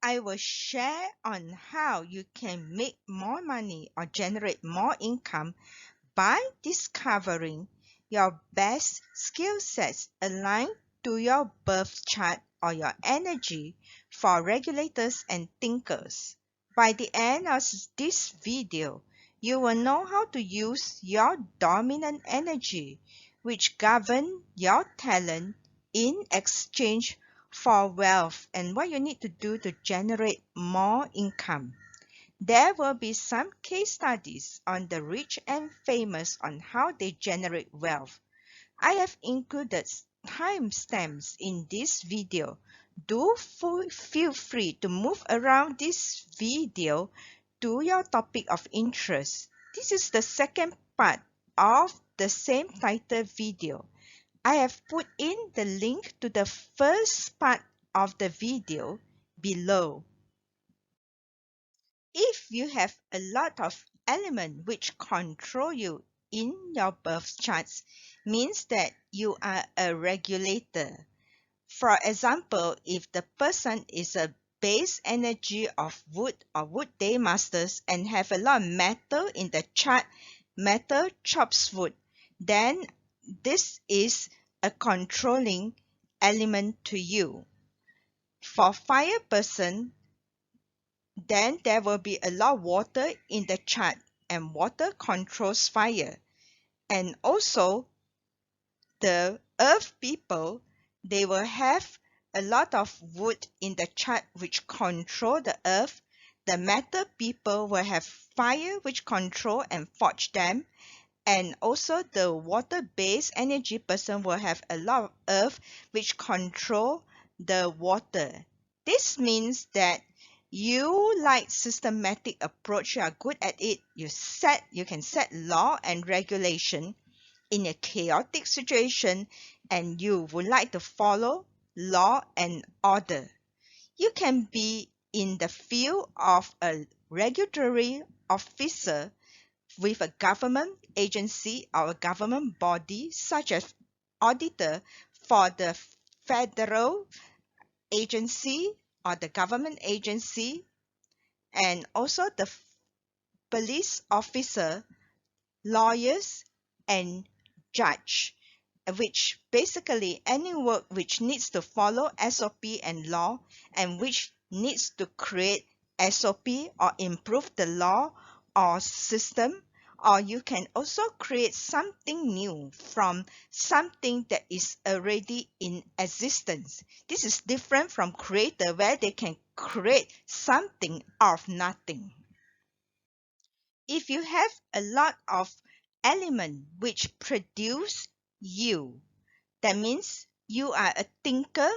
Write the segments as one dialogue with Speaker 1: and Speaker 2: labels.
Speaker 1: I will share on how you can make more money or generate more income by discovering your best skill sets aligned to your birth chart or your energy for regulators and thinkers. By the end of this video, you will know how to use your dominant energy, which govern your talent, in exchange for wealth, and what you need to do to generate more income. There will be some case studies on the rich and famous on how they generate wealth. I have included timestamps in this video. Do feel free to move around this video to your topic of interest. This is the second part of the same title video. I have put in the link to the first part of the video below. If you have a lot of elements which control you in your birth charts, means that you are a regulator. For example, if the person is a base energy of wood or wood day masters and have a lot of metal in the chart, metal chops wood, then this is a controlling element to you. For fire person, then there will be a lot of water in the chart, and water controls fire. And also the earth people, they will have a lot of wood in the chart which control the earth. The metal people will have fire which control and forge them. And also the water-based energy person will have a lot of earth which control the water. This means that you like systematic approach, you are good at it, you can set law and regulation in a chaotic situation, and you would like to follow law and order. You can be in the field of a regulatory officer with a government agency or a government body, such as auditor for the federal agency or the government agency, and also the police officer, lawyers, and judge, which basically any work which needs to follow SOP and law, and which needs to create SOP or improve the law or system, or you can also create something new from something that is already in existence. This is different from creator, where they can create something out of nothing. If you have a lot of element which produce you, that means you are a thinker,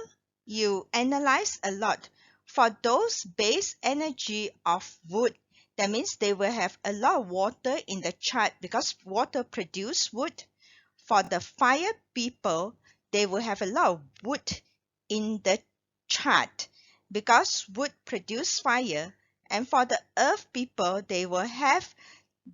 Speaker 1: you analyze a lot. For those base energy of wood, that means they will have a lot of water in the chart because water produce wood. For the fire people, they will have a lot of wood in the chart because wood produce fire. And for the earth people, they will have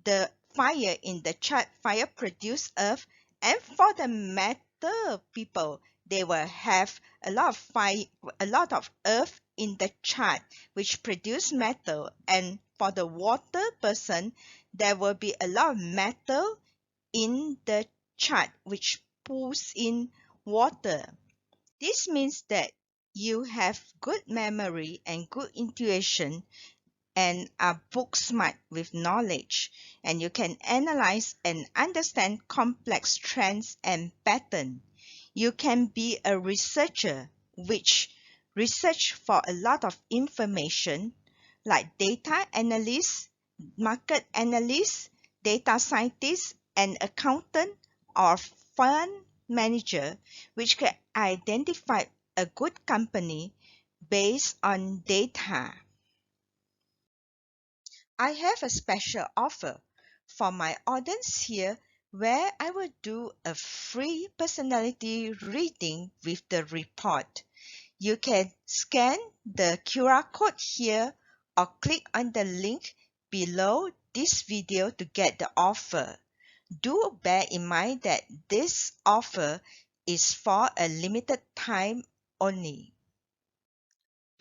Speaker 1: the fire in the chart, fire produce earth. And for the metal people, they will have a lot of fire, a lot of earth in the chart, which produce metal. And for the water person, there will be a lot of metal in the chart, which pulls in water. This means that you have good memory and good intuition and are book smart with knowledge, and you can analyze and understand complex trends and pattern. You can be a researcher which research for a lot of information like data analyst, market analyst, data scientist, and accountant or fund manager, which can identify a good company based on data. I have a special offer for my audience here, where I will do a free personality reading with the report. You can scan the QR code here or click on the link below this video to get the offer. Do bear in mind that this offer is for a limited time only.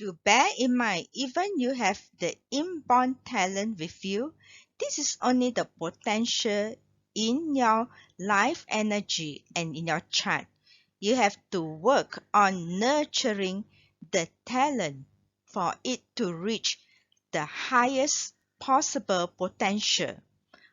Speaker 1: To bear in mind, even you have the inborn talent with you, this is only the potential in your life energy and in your chart. You have to work on nurturing the talent for it to reach the highest possible potential.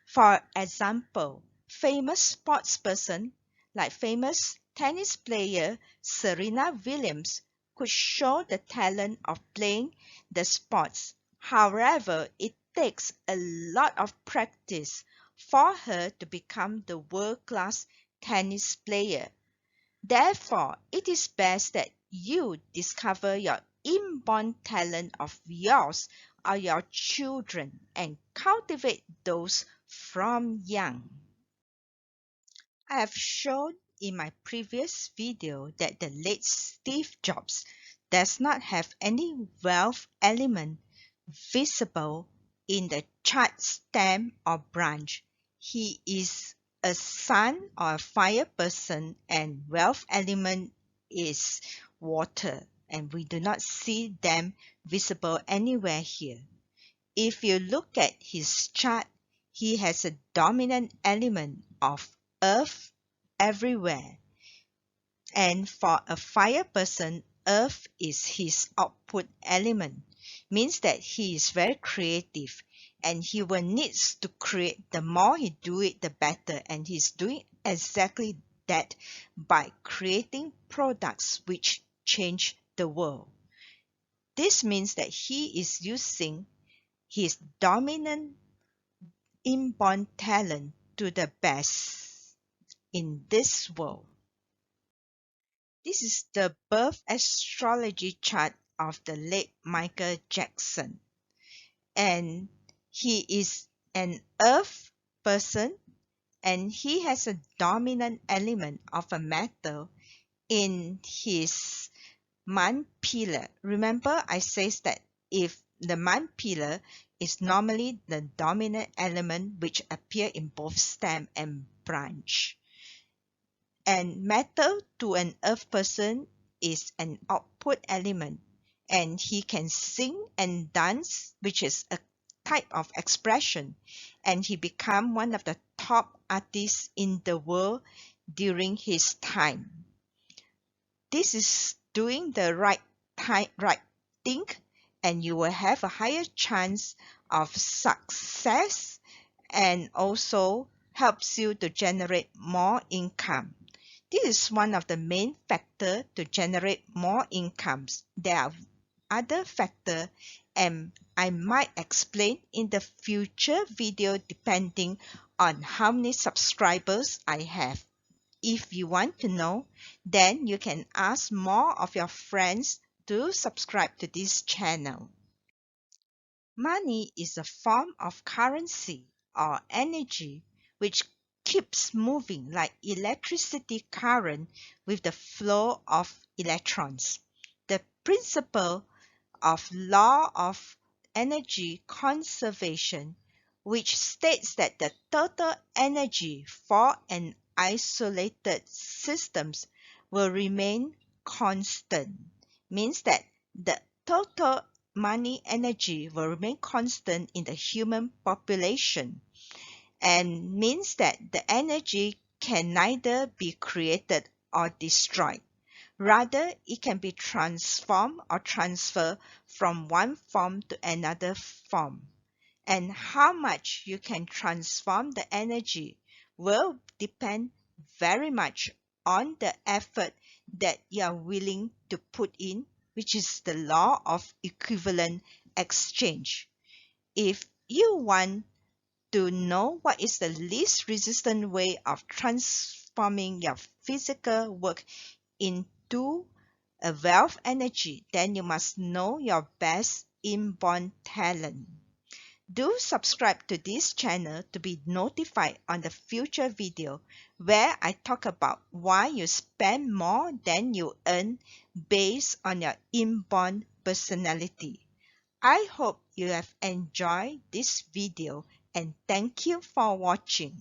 Speaker 1: For example, famous sports person like famous tennis player Serena Williams could show the talent of playing the sports. However, it takes a lot of practice for her to become the world-class tennis player. Therefore, it is best that you discover your inborn talent of yours or your children and cultivate those from young. I have shown in my previous video that the late Steve Jobs does not have any wealth element visible in the chart stem or branch. He is a sun or a fire person, and wealth element is water, and we do not see them visible anywhere here. If you look at his chart, he has a dominant element of earth everywhere. And for a fire person, earth is his output element. Means that he is very creative and he will needs to create. The more he do it, the better. And he's doing exactly that by creating products which change the world. This means that he is using his dominant inborn talent to the best in this world. This is the birth astrology chart of the late Michael Jackson, and he is an earth person, and he has a dominant element of a metal in his month pillar. Remember, I says that if the month pillar is normally the dominant element which appear in both stem and branch. And metal to an earth person is an output element, and he can sing and dance, which is a type of expression, and he became one of the top artists in the world during his time. This is doing the right thing, and you will have a higher chance of success, and also helps you to generate more income. This is one of the main factors to generate more incomes. There are other factors, and I might explain in the future video depending on how many subscribers I have. If you want to know, then you can ask more of your friends to subscribe to this channel. Money is a form of currency or energy which keeps moving like electricity current with the flow of electrons. The principle of law of energy conservation, which states that the total energy for an isolated system will remain constant, means that the total money energy will remain constant in the human population, and means that the energy can neither be created or destroyed. Rather, it can be transformed or transferred from one form to another form. And how much you can transform the energy will depend very much on the effort that you are willing to put in, which is the law of equivalent exchange. If you want to know what is the least resistant way of transforming your physical work into a wealth energy, then you must know your best inborn talent. Do subscribe to this channel to be notified on the future video where I talk about why you spend more than you earn based on your inborn personality. I hope you have enjoyed this video, and thank you for watching.